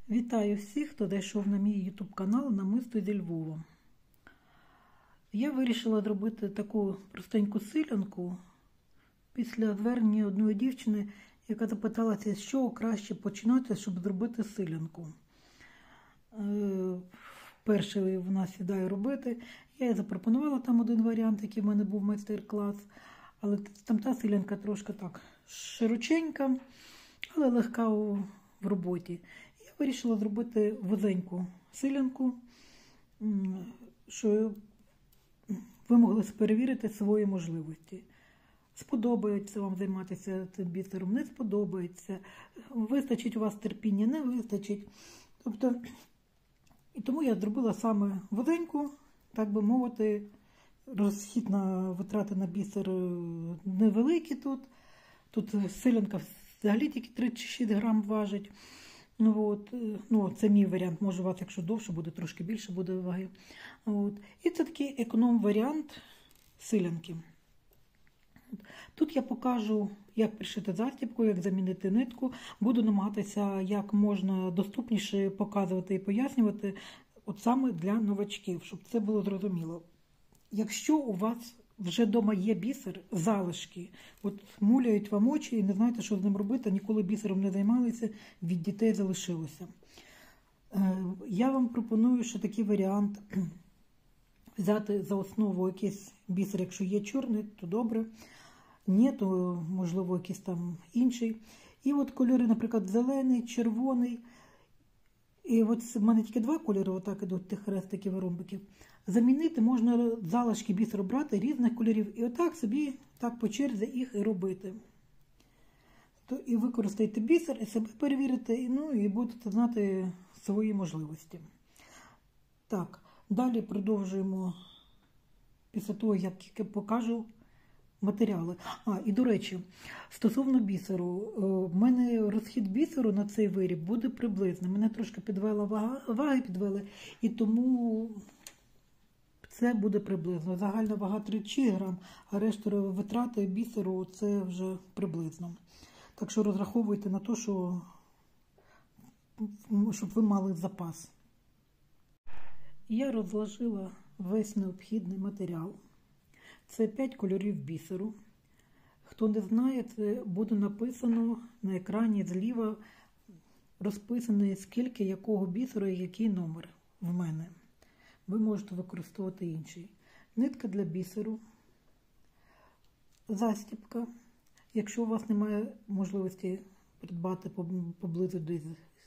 Вітаю всіх, хто зайшов на мій YouTube канал «Намисто зі Львова». Я вирішила зробити таку простеньку силянку після звернення одної дівчини, яка запиталася, з чого краще починати, щоб зробити силянку. Перше вона сідає робити. Я їй запропонувала там один варіант, який в мене був майстер-клас. Але там та силянка трошки так широченька, але легка в роботі. Я вирішила зробити вузеньку силянку, щоб ви могли перевірити свої можливості. Сподобається вам займатися цим бісером, не сподобається, вистачить у вас терпіння, не вистачить. Тобто, і тому я зробила саме вузеньку, так би мовити, розхід на витрати на бісер невеликі тут. Тут силянка взагалі тільки 36 грам важить. Це мій варіант, може у вас, якщо довше буде, трошки більше буде ваги. І це такий економ-варіант силянки. Тут я покажу, як пришити застібку, як замінити нитку. Буду намагатися як можна доступніше показувати і пояснювати, от саме для новачків, щоб це було зрозуміло. Якщо у вас вже вдома є бісер, залишки, от муляють вам очі і не знаєте, що з ним робити, ніколи бісером не займалися, від дітей залишилося. Я вам пропоную ще такий варіант. Взяти за основу якийсь бісер, якщо є чорний, то добре. Ні, то можливо якийсь там інший. І от кольори, наприклад, зелений, червоний. І от в мене тільки два кольори, отак ідуть тих хрестиків і ромбиків. Замінити можна залишки бісеру брати різних кольорів. І отак собі так по черзі їх і робити. І використайте бісер, і себе перевірите, і будете знати свої можливості. Так, далі продовжуємо після того, як покажу матеріали. І до речі, стосовно бісеру, в мене розхід бісеру на цей виріб буде приблизно. Мене трошки підвела ваги підвели, і тому це буде приблизно. Загальна вага 36 грам, а решта витрати бісеру це вже приблизно. Так що розраховуйте на те, щоб ви мали запас. Я розложила весь необхідний матеріал. Це 5 кольорів бісеру. Хто не знає, це буде написано на екрані зліва, розписано, скільки якого бісеру і який номер в мене. Ви можете використовувати інший. Нитка для бісеру, застібка. Якщо у вас немає можливості придбати поблизу десь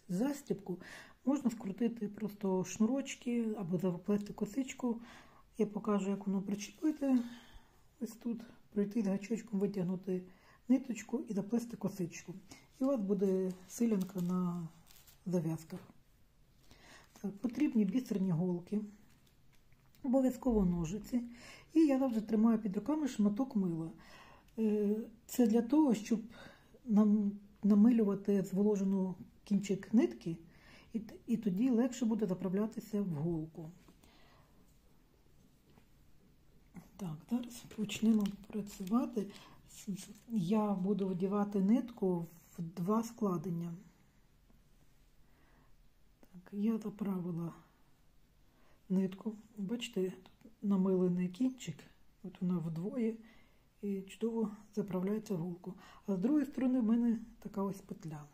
застібку, можна скрутити просто шнурочки або заплести косичку. Я покажу, як воно причепити. Ось тут пройти з гачочком, витягнути ниточку і заплести косичку. І у вас буде силянка на зав'язках. Потрібні бісерні голки, обов'язково ножиці. І я завжди тримаю під руками шматок мила. Це для того, щоб намилювати зволожену кінчик нитки, і тоді легше буде заправлятися в голку. Так, зараз почнемо працювати. Я буду вдівати нитку в 2 складення. Так, я заправила нитку. Бачите, тут намилений кінчик, от вона вдвоє, і чудово заправляється в голку. А з другої сторони в мене така ось петля.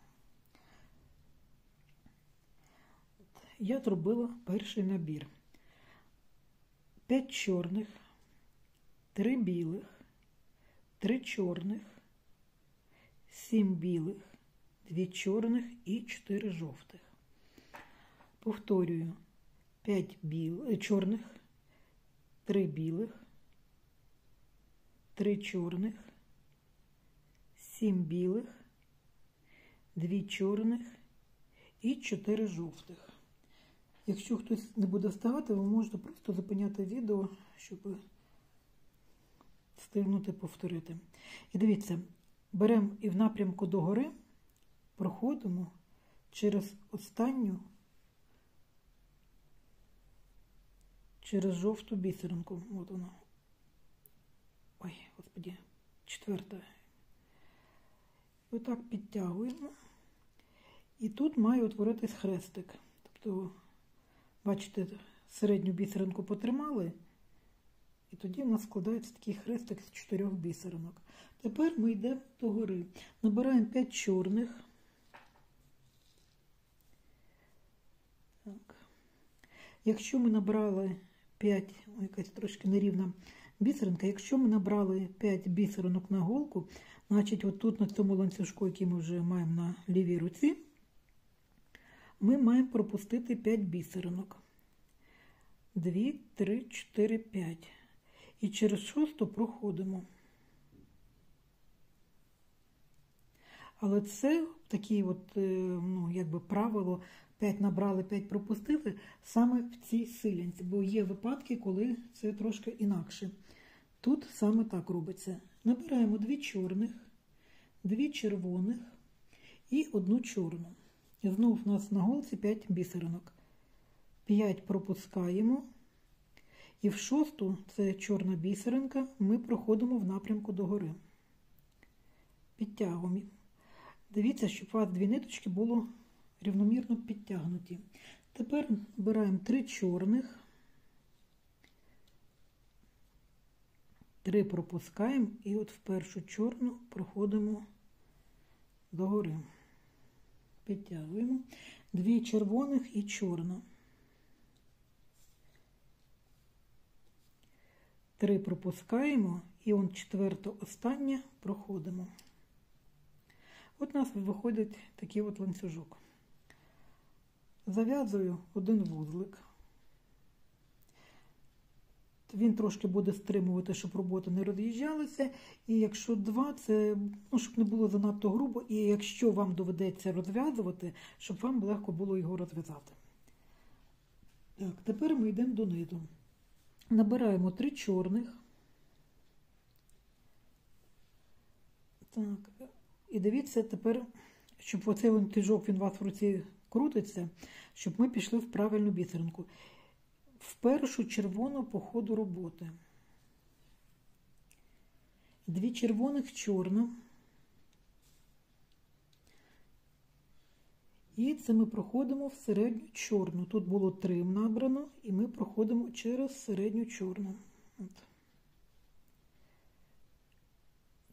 Я зробила перший набір. 5 чорних, 3 білих, 3 чорних, 7 білих, 2 чорних і 4 жовтих. Повторюю, 5 чорних, 3 білих, 3 чорних, 7 білих, 2 чорних і 4 жовтих. Якщо хтось не буде вставати, ви можете просто зупиняти відео, щоб встигнути повторити. І дивіться, беремо і в напрямку догори проходимо через останню, через жовту бісеринку. От вона. Ой, господи, 4. Отак підтягуємо. І тут має утворитись хрестик. Тобто, бачите, середню бісеринку потримали, і тоді у нас складається такий хрестик з 4 бісеринок. Тепер ми йдемо до гори. Набираємо 5 чорних. Так. Якщо ми набрали 5, якась трошки нерівна бісеринка, якщо ми набрали 5 бісеринок на голку, значить отут на цьому ланцюжку, який ми вже маємо на лівій руці, ми маємо пропустити 5 бісеринок. 2, 3, 4, 5. І через 6 проходимо. Але це такі от, ну, якби правило 5 набрали, 5 пропустили саме в цій силянці, бо є випадки, коли це трошки інакше. Тут саме так робиться. Набираємо 2 чорних, 2 червоних і 1 чорну. І знову в нас на голці 5 бісеринок. 5 пропускаємо. І в 6, це чорна бісеринка, ми проходимо в напрямку догори. Підтягуємо. Дивіться, щоб у вас 2 ниточки було рівномірно підтягнуті. Тепер беремо 3 чорних, 3 пропускаємо і от в першу чорну проходимо догори. Підтягуємо. 2 червоних і чорна. 3 пропускаємо і он 4 остання проходимо. От у нас виходить такий от ланцюжок. Зав'язую 1 вузлик. Він трошки буде стримувати, щоб робота не роз'їжджалася. І якщо 2, це, ну, щоб не було занадто грубо. І якщо вам доведеться розв'язувати, щоб вам легко було його розв'язати. Так, тепер ми йдемо до низу. Набираємо 3 чорних. Так, і дивіться тепер, щоб оцей ланцюжок, він у вас в руці крутиться, щоб ми пішли в правильну бісеринку. В першу червону по ходу роботи. 2 червоних, чорна. І це ми проходимо в середню чорну. Тут було 3 набрано, і ми проходимо через середню чорну. От.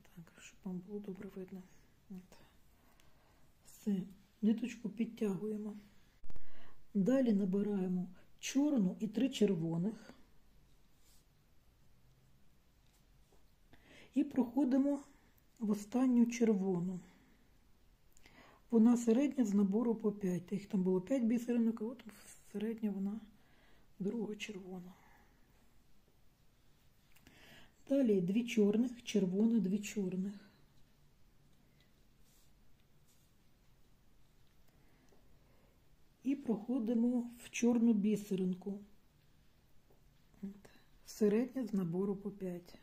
Так, щоб вам було добре видно. От. Все, ниточку підтягуємо. Далі набираємо чорну і 3 червоних. І проходимо в останню червону. Вона середня з набору по 5. Їх там було 5 бісеринок, а от середня вона друга червона. Далі 2 чорних, червона, 2 чорних. І проходимо в чорну бісеринку. Середня з набору по 5.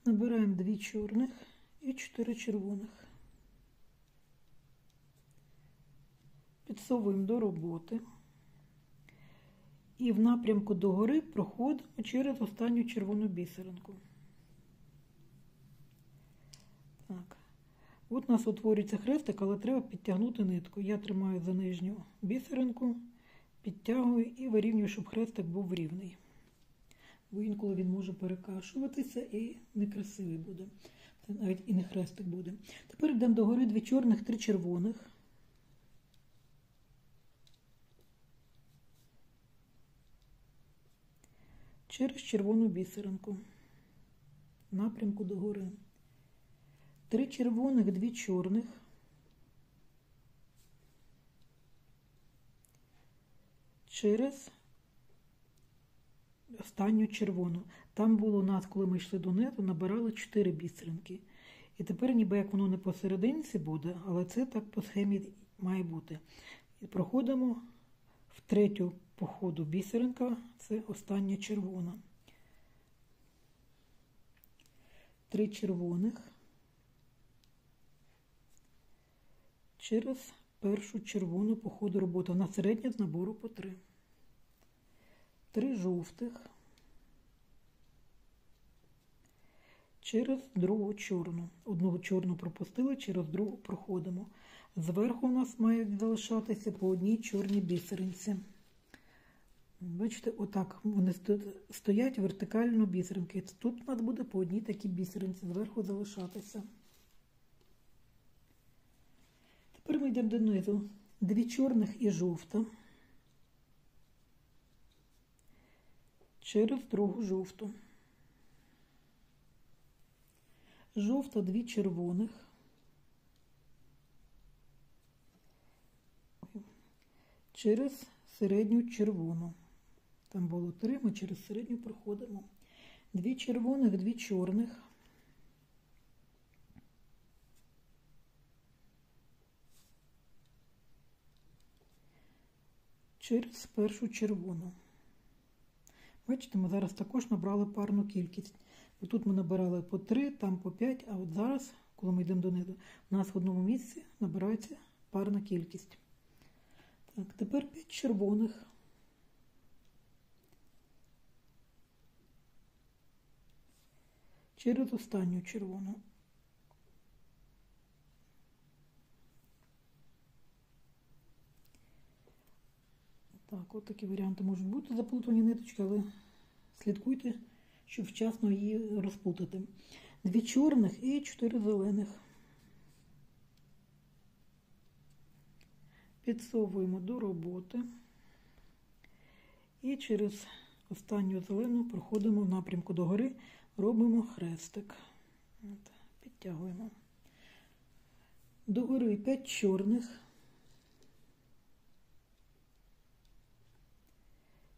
Набираємо 2 чорних і 4 червоних. Підсовуємо до роботи. І в напрямку догори проходимо через останню червону бісеринку. Так. От у нас утворюється хрестик, але треба підтягнути нитку. Я тримаю за нижню бісеринку, підтягую і вирівнюю, щоб хрестик був рівний. Бо інколи він може перекашуватися і некрасивий буде. Це навіть і не хрестик буде. Тепер йдемо догори 2 чорних, 3 червоних. Через червону бісеринку. В напрямку догори. 3 червоних, 2 чорних. Через останню червону. Там було у нас, коли ми йшли до низу, набирали 4 бісеринки. І тепер ніби як воно не посерединці буде, але це так по схемі має бути. І проходимо в 3 по ходу бісеринка, це остання червона. 3 червоних. Через першу червону по ходу роботи. Вона середня з набору по 3. 3 жовтих. через другу чорну. Одну чорну пропустили, через другу проходимо. Зверху у нас мають залишатися по одній чорній бісеринці. Бачите, отак вони стоять вертикально бісеринки. Тут у нас буде по одній такій бісеринці зверху залишатися. Тепер ми йдемо донизу. 2 чорних і жовта. Через другу жовту. Жовта, 2 червоних. Через середню червону. Там було 3, ми через середню проходимо. 2 червоних, 2 чорних. Через першу червону. Бачите, ми зараз також набрали парну кількість. Тут ми набирали по 3, там по 5, а от зараз, коли ми йдемо донизу, у нас в одному місці набирається парна кількість. Так, тепер 5 червоних. Через останню червону. Так, от такі варіанти можуть бути заплутані ниточки, але слідкуйте, щоб вчасно її розплутати. 2 чорних і 4 зелених. Підсовуємо до роботи. І через останню зелену проходимо в напрямку догори, робимо хрестик. От, підтягуємо. Догори 5 чорних.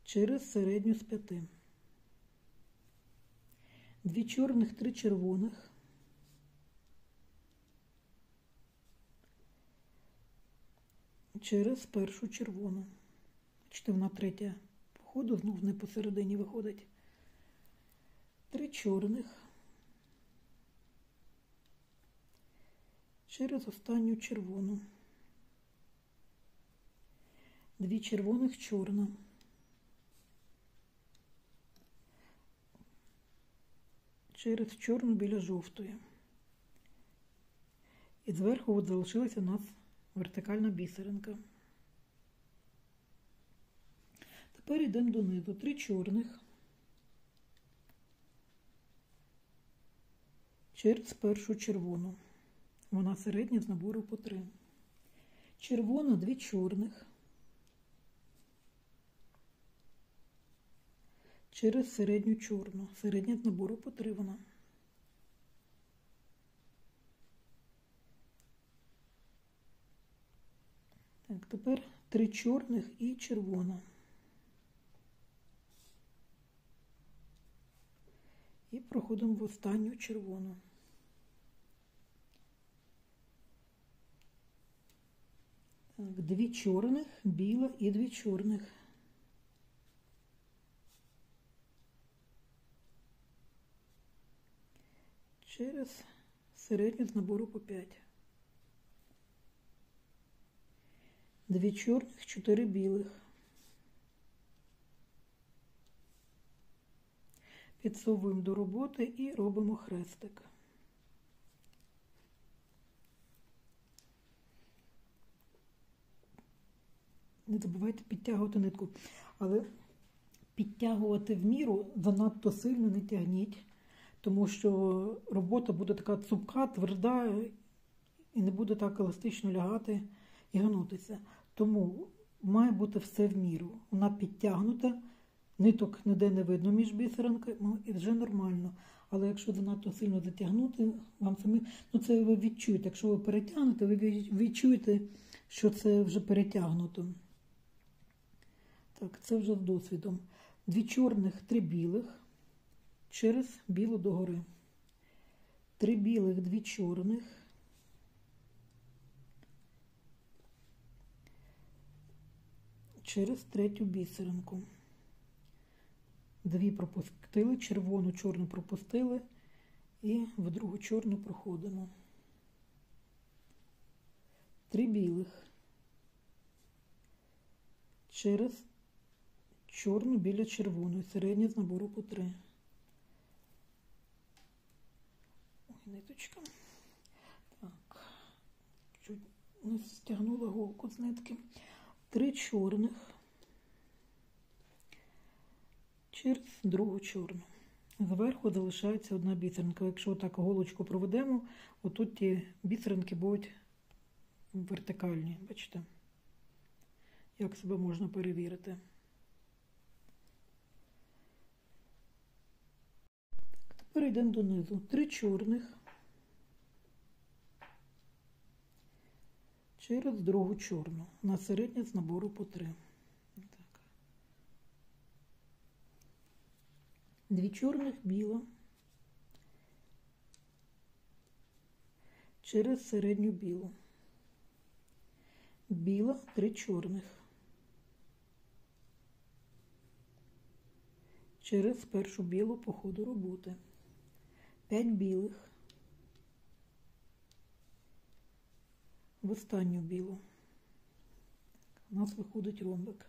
Через середню з 5. 2 чорних, 3 червоних. Через першу червону. Бачите, вона третя по ходу, знов не посередині виходить. 3 чорних. Через останню червону. 2 червоних, чорна. Через чорну біля жовтої. І зверху от залишилася у нас вертикальна бісеринка. Тепер йдемо донизу. 3 чорних. Через першу червону. Вона середня з набору по 3. Червона, 2 чорних. Через середню чорну. Середня з набору по 3 вона. Так, тепер 3 чорних і червона. І проходимо в останню червону. Так, 2 чорних, біла і 2 чорних. Через середню з набору по 5. 2 чорних, 4 білих. Підсовуємо до роботи і робимо хрестик. Не забувайте підтягувати нитку, але підтягувати в міру занадто сильно не тягніть, тому що робота буде така цупка, тверда і не буде так еластично лягати і гнутися. Тому має бути все в міру. Вона підтягнута, ниток ніде не видно між бісеринками і вже нормально. Але якщо занадто сильно затягнути, вам самі, це ви відчуєте. Якщо ви перетягнете, ви відчуєте, що це вже перетягнуто. Так, це вже з досвідом. 2 чорних, 3 білих. Через білу догори. 3 білих, 2 чорних. Через третю бісеринку. 2 пропустили, червону, чорну пропустили і в другу чорну проходимо. 3 білих. Через чорну біля червоної, середня з набору по 3. ниточка. Так, чуть не стягнула голку з нитки. 3 чорних через другу чорну. Зверху залишається одна бісеринка. Якщо так голочку проведемо, отут ті бісеринки будуть вертикальні. Бачите, як себе можна перевірити. Тепер йдемо донизу. 3 чорних через другу чорну. На середнє з набору по 3. Так. 2 чорних біла через середню білу. Біла, 3 чорних через першу білу по ходу роботи. 5 білих в останню білу. У нас виходить ромбик.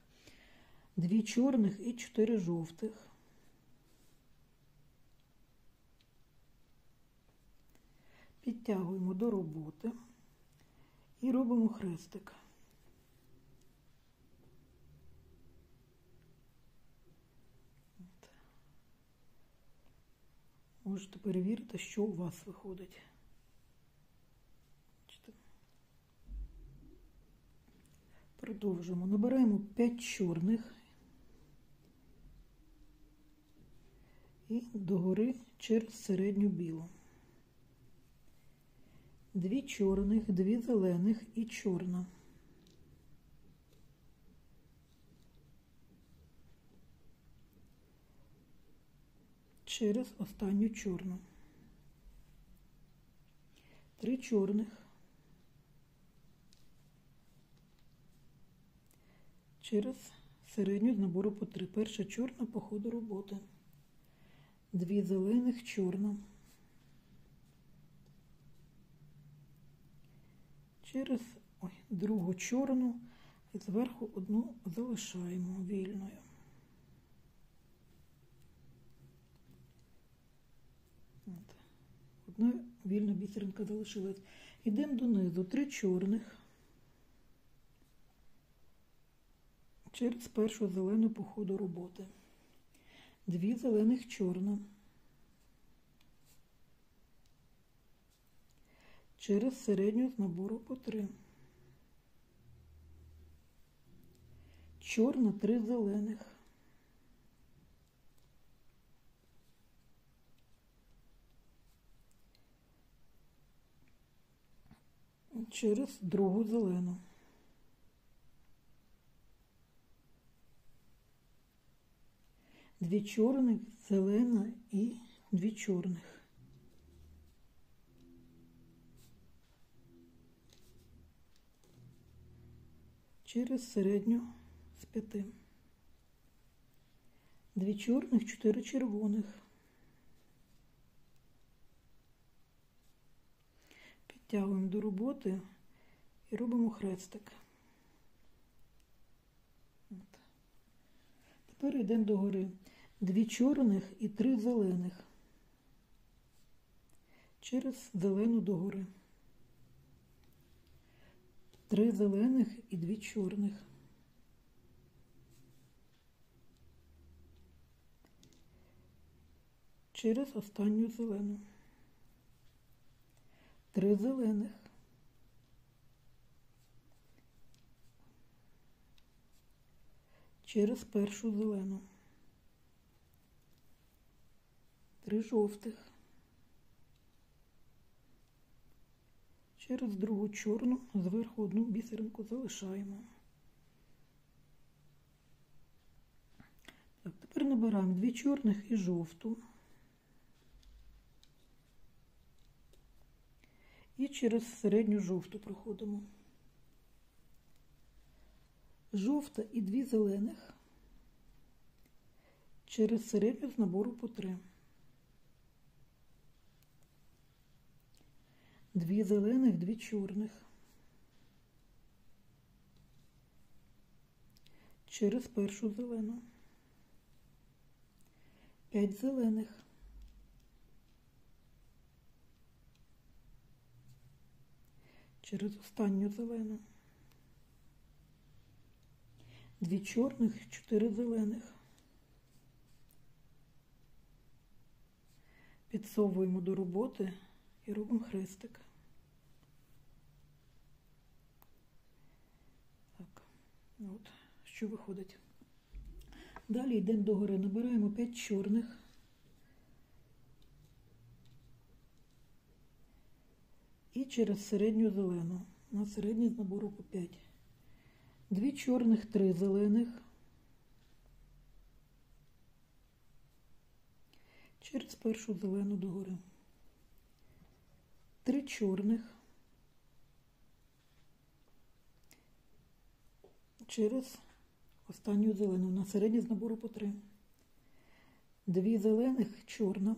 2 чорних і 4 жовтих. Підтягуємо до роботи і робимо хрестик. Можете перевірити, що у вас виходить. Продовжуємо. Набираємо 5 чорних і догори через середню білу. 2 чорних, 2 зелених і чорна. Через останню чорну. 3 чорних через середню з набору по 3. Перша чорна по ходу роботи. 2 зелених, чорна. Через другу чорну і зверху одну залишаємо вільною. Одна вільна бісеринка залишилась. Йдемо донизу. 3 чорних через першу зелену по ходу роботи. 2 зелених, чорна. Через середню з набору по 3. Чорна, 3 зелених. Через другу зелену. 2 чорних, зелена і 2 чорних. Через середню з 5. 2 чорних, 4 червоних. Підтягуємо до роботи і робимо хрестик. Тепер йдемо догори. 2 чорних і 3 зелених. Через зелену догори. 3 зелених і 2 чорних. Через останню зелену. 3 зелених. Через першу зелену. 3 жовтих. Через другу чорну, зверху одну бісеринку залишаємо. Так, тепер набираємо 2 чорних і жовту. І через середню жовту проходимо. Жовта і 2 зелених. Через середню з набору по 3. 2 зелених, 2 чорних. Через першу зелену. 5 зелених. через останню зелену. 2 чорних, 4 зелених. Підсовуємо до роботи і робимо хрестик. Так, от, що виходить. Далі йдемо догори, набираємо 5 чорних. І через середню зелену. На середній з набору по 5. 2 чорних, 3 зелених. Через першу зелену догори. 3 чорних. Через останню зелену. На середній з набору по 3. 2 зелених, чорна.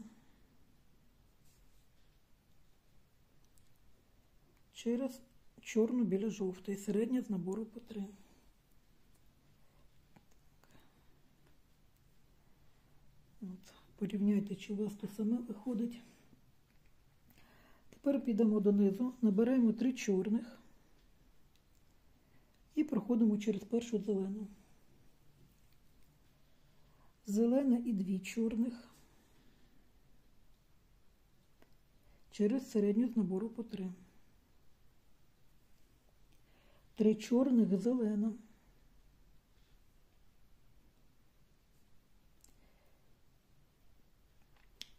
Через чорну біля жовтої. Середня з набору по 3. От. Порівняйте, чи у вас то саме виходить. Тепер підемо донизу, набираємо 3 чорних і проходимо через першу зелену. Зелена і 2 чорних через середню з набору по 3. 3 чорних, зелена.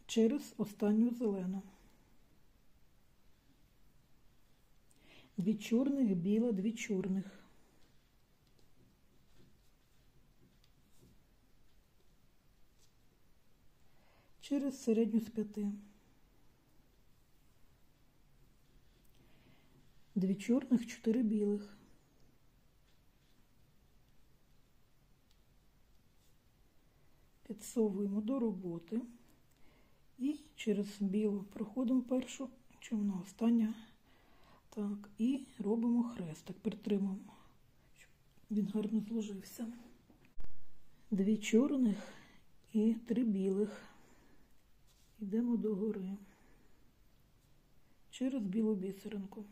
Через останню зелену. 2 чорних, біла, 2 чорних. Через середню з 5. 2 чорних, 4 білих. Підсовуємо до роботи. І через білу проходимо першу, чи вона остання. Так, і робимо хрестик, притримуємо, щоб він гарно зложився. 2 чорних і 3 білих. Йдемо догори. Через білу бісеринку.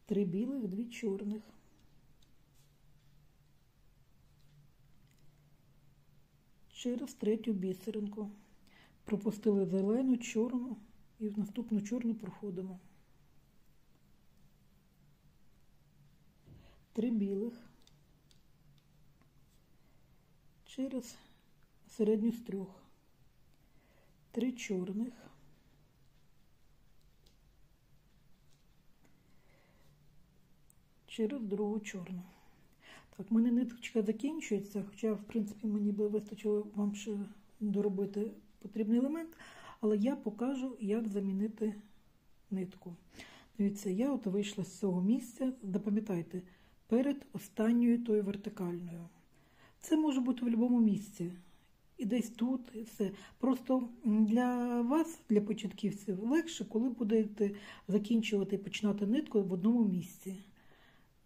3 білих, 2 чорних. Через третю бісеринку. Пропустили зелену, чорну і в наступну чорну проходимо. 3 білих. Через середню з 3. 3 чорних. Через другу чорну. Так, в мене ниточка закінчується, хоча, в принципі, мені би вистачило вам ще доробити потрібний елемент, але я покажу, як замінити нитку. Дивіться, я от вийшла з цього місця, запам'ятайте, перед останньою тою вертикальною. Це може бути в будь-якому місці. І десь тут, і все. Просто для вас, для початківців, легше, коли будете закінчувати і починати нитку в одному місці.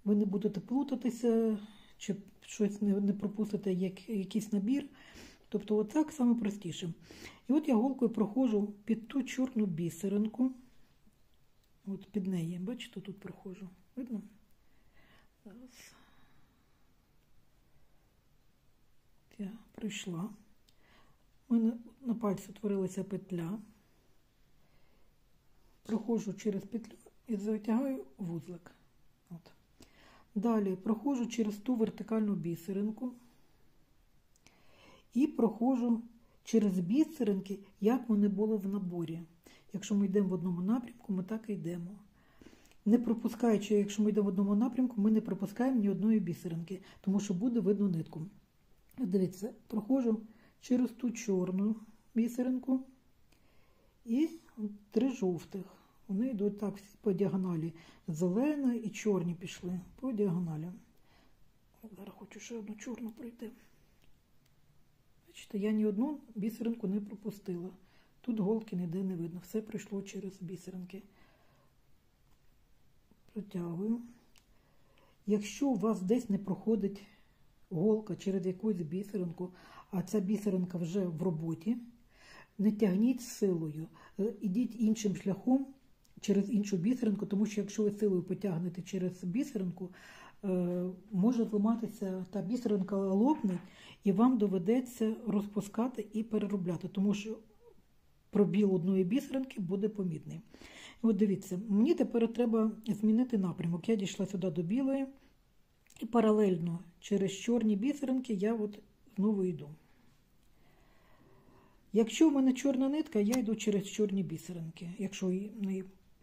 Ви не будете плутатися, чи щось не пропустите, якийсь набір. Тобто отак саме простіше. І от я голкою проходжу під ту чорну бісеринку. От під неї, бачите, тут проходжу. Видно? Зараз. Я прийшла. У мене на пальці утворилася петля. Проходжу через петлю і затягаю вузлик. От. Далі проходжу через ту вертикальну бісеринку і проходжу через бісеринки, як вони були в наборі. Якщо ми йдемо в одному напрямку, ми так і йдемо. Не пропускаючи, якщо ми йдемо в одному напрямку, ми не пропускаємо ні одної бісеринки, тому що буде видно нитку. Дивіться, проходжу через ту чорну бісеринку і 3 жовтих. Вони йдуть так всі по діагоналі. Зелена і чорні пішли по діагоналі. Зараз хочу ще одну чорну пройти. Бачите, я ні одну бісеринку не пропустила. Тут голки ніде не видно. Все пройшло через бісеринки. Протягую. Якщо у вас десь не проходить голка через якусь бісеринку, а ця бісеринка вже в роботі, не тягніть силою. Ідіть іншим шляхом, через іншу бісеринку, тому що якщо ви силою потягнете через бісеринку, може зламатися та бісеринка, лопне, і вам доведеться розпускати і переробляти, тому що пробіл одної бісеринки буде помітний. І от дивіться, мені тепер треба змінити напрямок. Я дійшла сюди до білої, і паралельно через чорні бісеринки я от знову йду. Якщо в мене чорна нитка, я йду через чорні бісеринки,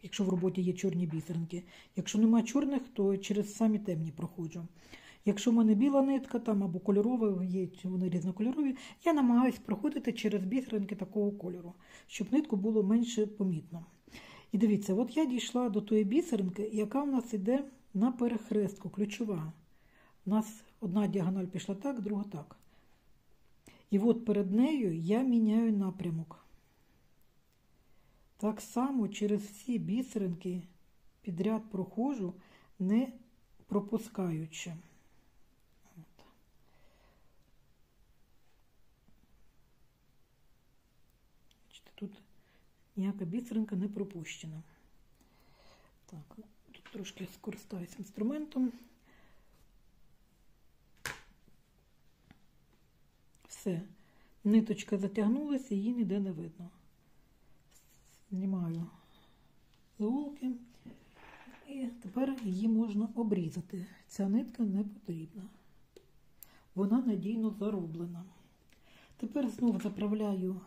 якщо в роботі є чорні бісеринки. Якщо немає чорних, то через самі темні проходжу. Якщо в мене біла нитка там або кольорова, є вони різнокольорові, я намагаюся проходити через бісеринки такого кольору, щоб нитку було менше помітно. І дивіться, от я дійшла до тої бісеринки, яка в нас йде на перехрестку, ключова. У нас одна діагональ пішла так, друга так. І от перед нею я міняю напрямок. Так само через всі бісеринки підряд проходжу, не пропускаючи. От. Тут ніяка бісеринка не пропущена. Так, тут трошки скористаюсь інструментом. Все, ниточка затягнулася, її ніде не видно. Знімаю голки і тепер її можна обрізати. Ця нитка не потрібна. Вона надійно зароблена. Тепер знову заправляю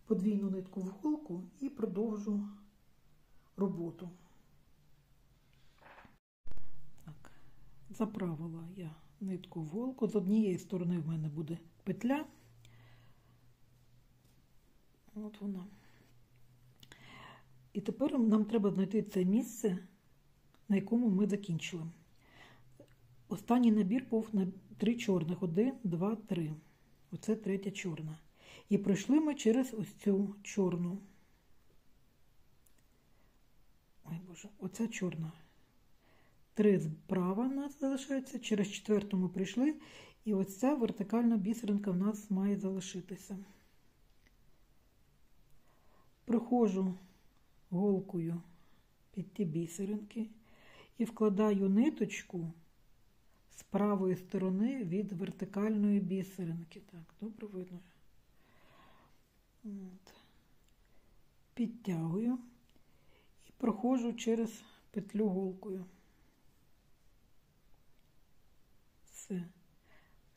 подвійну нитку в голку і продовжу роботу. Так, заправила я нитку в голку. З однієї сторони в мене буде петля. От вона. І тепер нам треба знайти це місце, на якому ми закінчили. Останній набір був на 3 чорних. 1, 2, 3. Оце третя чорна. І пройшли ми через ось цю чорну. Ой, Боже, оця чорна. 3 справа в нас залишається, через 4 ми прийшли, і ось ця вертикальна бісеринка в нас має залишитися. Проходжу голкою під ті бісеринки і вкладаю ниточку з правої сторони від вертикальної бісеринки. Так, добре видно. От. Підтягую і проходжу через петлю голкою. Все.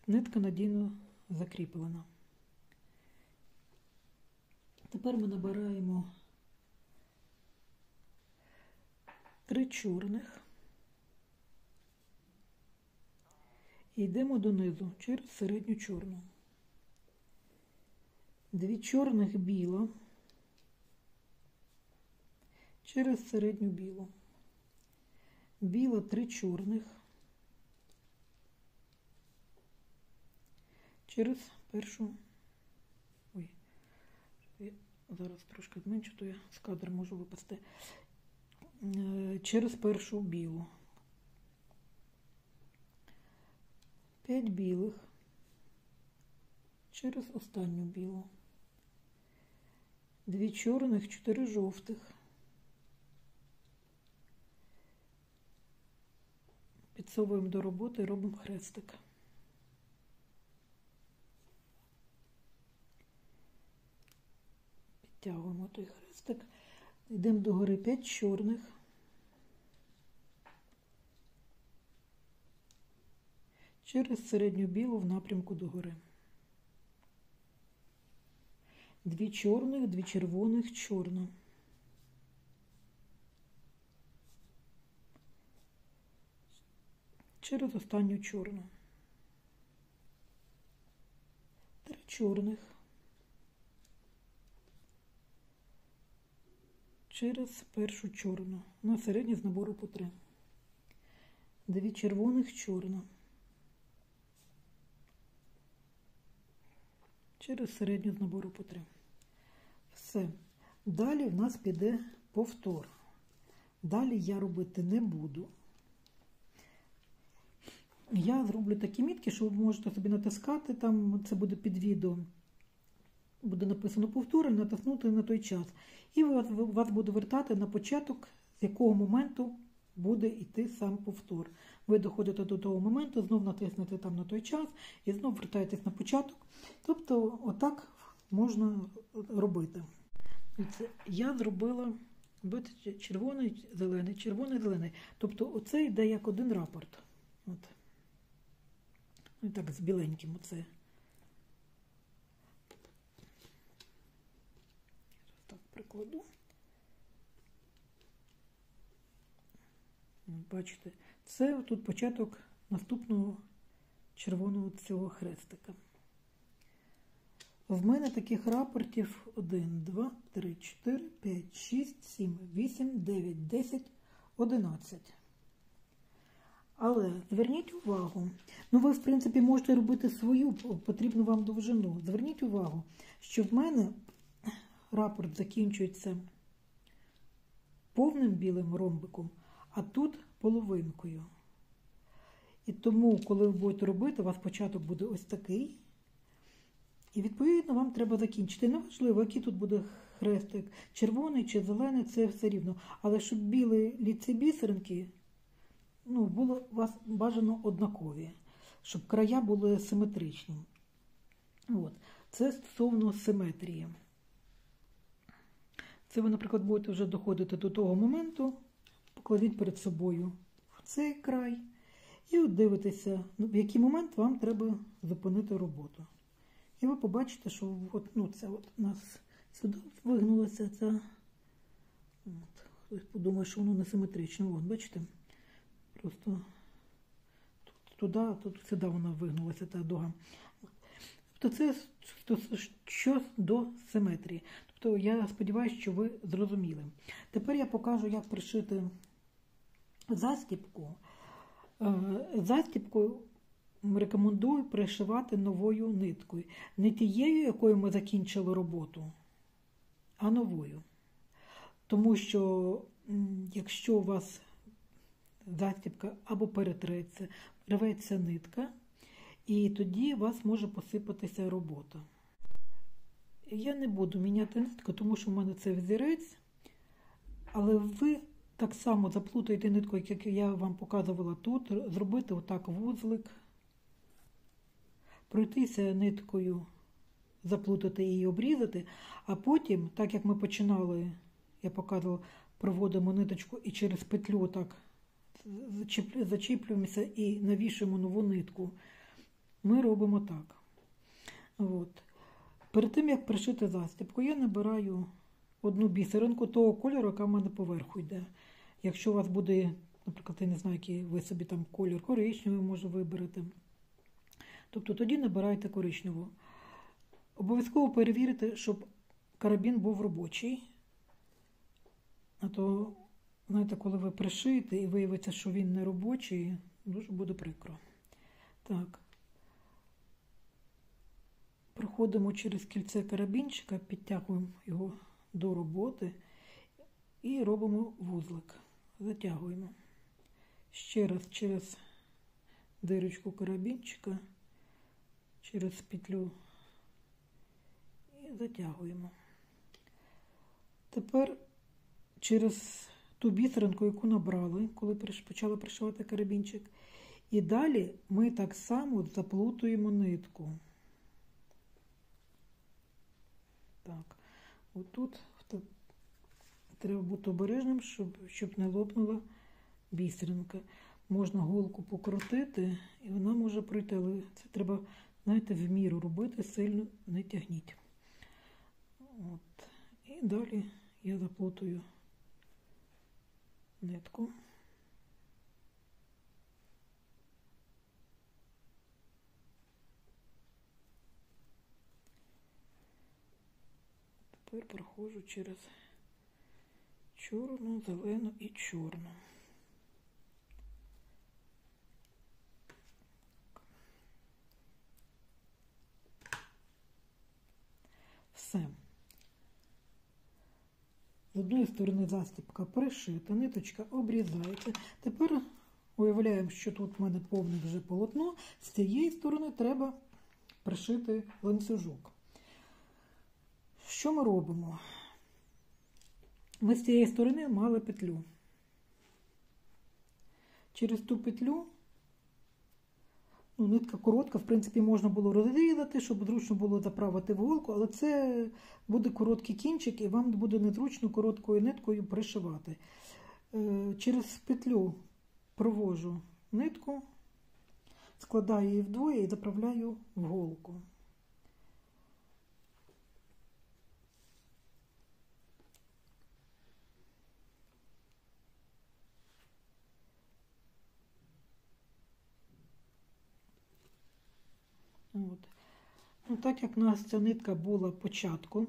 Нитка надійно закріплена. Тепер ми набираємо 3 чорних і йдемо донизу через середню чорну. 2 чорних біла через середню білу. Біла 3 чорних через першу. Ой, я зараз трошки зменшу, то я з кадру можу випасти. Через першу білу. 5 білих через останню білу. 2 чорних, 4 жовтих. Підсовуємо до роботи і робимо хрестик. Підтягуємо той хрестик. Йдемо догори 5 чорних. Через середню білу в напрямку догори. 2 чорних, 2 червоних, чорна. Через останню чорну. 3 чорних. Через першу чорну. На середній з набору по 3. 2 червоних, чорна. Через середню з набору по 3. Все. Далі в нас піде повтор. Далі я робити не буду. Я зроблю такі мітки, що ви можете собі натискати, там це буде під відео. буде написано повтор, натиснути на той час. І вас буде вертати на початок, з якого моменту буде йти сам повтор. Ви доходите до того моменту, знов натиснете там на той час і знов вертаєтесь на початок. Тобто отак можна робити. Я зробила червоний, зелений, червоний, зелений. Тобто оце йде як один рапорт. От. І так, з біленьким оце. Так, прикладу. Бачите, це тут початок наступного червоного цього хрестика. В мене таких рапортів 1, 2, 3, 4, 5, 6, 7, 8, 9, 10, 11. Але зверніть увагу, ви, в принципі, можете робити свою потрібну вам довжину. Зверніть увагу, що в мене рапорт закінчується повним білим ромбиком, а тут половинкою. І тому, коли ви будете робити, у вас початок буде ось такий. І, відповідно, вам треба закінчити. Неважливо, який тут буде хрестик, червоний чи зелений, це все рівно. Але щоб білі ці бісеринки, було у вас бажано однакові, щоб края були симетричні. От. Це стосовно симетрії. Це ви, наприклад, будете вже доходити до того моменту, покладіть перед собою в цей край і от дивитеся, в який момент вам треба зупинити роботу. І ви побачите, що це у нас сюди вигнулося. Хтось подумає, що воно несиметрично. Бачите? Просто тут сюди вона вигнулася, та дуга. Тобто це що до симетрії. Тобто я сподіваюся, що ви зрозуміли. Тепер я покажу, як пришити застібку. Застібку рекомендую пришивати новою ниткою. Не тією, якою ми закінчили роботу, а новою. Тому що, якщо у вас застібка або перетреться, рветься нитка, і тоді у вас може посипатися робота. Я не буду міняти нитку, тому що в мене це взірець, але ви так само заплутаєте нитку, як я вам показувала тут, зробити отак вузлик, пройтися ниткою, заплутати її, обрізати, а потім, так як ми починали, я показувала, проводимо ниточку і через петлю отак зачіплюємося і навішуємо нову нитку. Ми робимо так. От. Перед тим, як пришити застібку, я набираю одну бісеринку того кольору, яка в мене поверху йде. Якщо у вас буде, наприклад, я не знаю, який ви собі там колір, коричневий, може, виберете. Тобто тоді набирайте коричневу. Обов'язково перевірте, щоб карабін був робочий. А то, знаєте, коли ви пришиєте і виявиться, що він не робочий, дуже буде прикро. Так. Проходимо через кільце карабінчика, підтягуємо його до роботи і робимо вузлик. Затягуємо. Ще раз через дирочку карабінчика, через петлю і затягуємо. Тепер через ту бісеринку, яку набрали, коли почали пришивати карабінчик. І далі ми так само заплутуємо нитку. Так, отут треба бути обережним, щоб не лопнула бісеринка. Можна голку покрутити, і вона може пройти, але це треба, знаєте, в міру робити, сильно не тягніть. От. І далі я заплутаю нитку. Тепер проходжу через чорну, зелену і чорну. Все. З одної сторони застібка пришита, ниточка обрізається. Тепер уявляємо, що тут в мене повне вже полотно. З цієї сторони треба пришити ланцюжок. Що ми робимо? Ми з цієї сторони мали петлю. Через ту петлю, нитка коротка, в принципі, можна було розрізати, щоб зручно було заправити в голку, але це буде короткий кінчик, і вам буде незручно короткою ниткою пришивати. Через петлю провожу нитку, складаю її вдвоє і заправляю в голку. Так як у нас ця нитка була початком,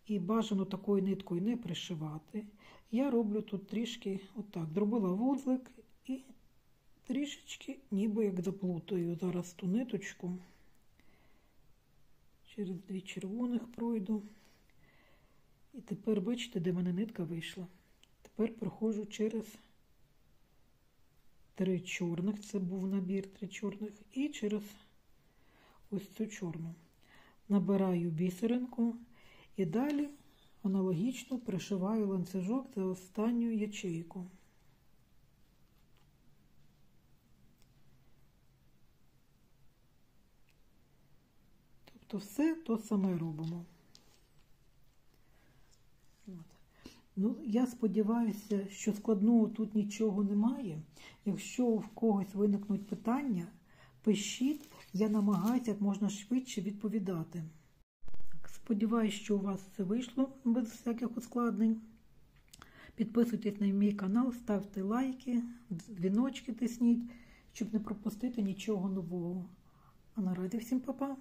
і бажано такою ниткою не пришивати, я роблю тут трішки отак. Зробила вузлик і трішечки ніби як заплутаю зараз ту ниточку. Через 2 червоних пройду. І тепер бачите, де в мене нитка вийшла. Тепер проходжу через 3 чорних, це був набір 3 чорних, і через ось цю чорну. Набираю бісеринку і далі аналогічно пришиваю ланцюжок за останню ячейку. Тобто все то саме робимо. Я сподіваюся, що складного тут нічого немає. Якщо в когось виникнуть питання, пишіть, я намагаюся як можна швидше відповідати. Сподіваюся, що у вас все вийшло без всяких ускладнень. Підписуйтесь на мій канал, ставте лайки, дзвіночки тисніть, щоб не пропустити нічого нового. А наразі всім па-па!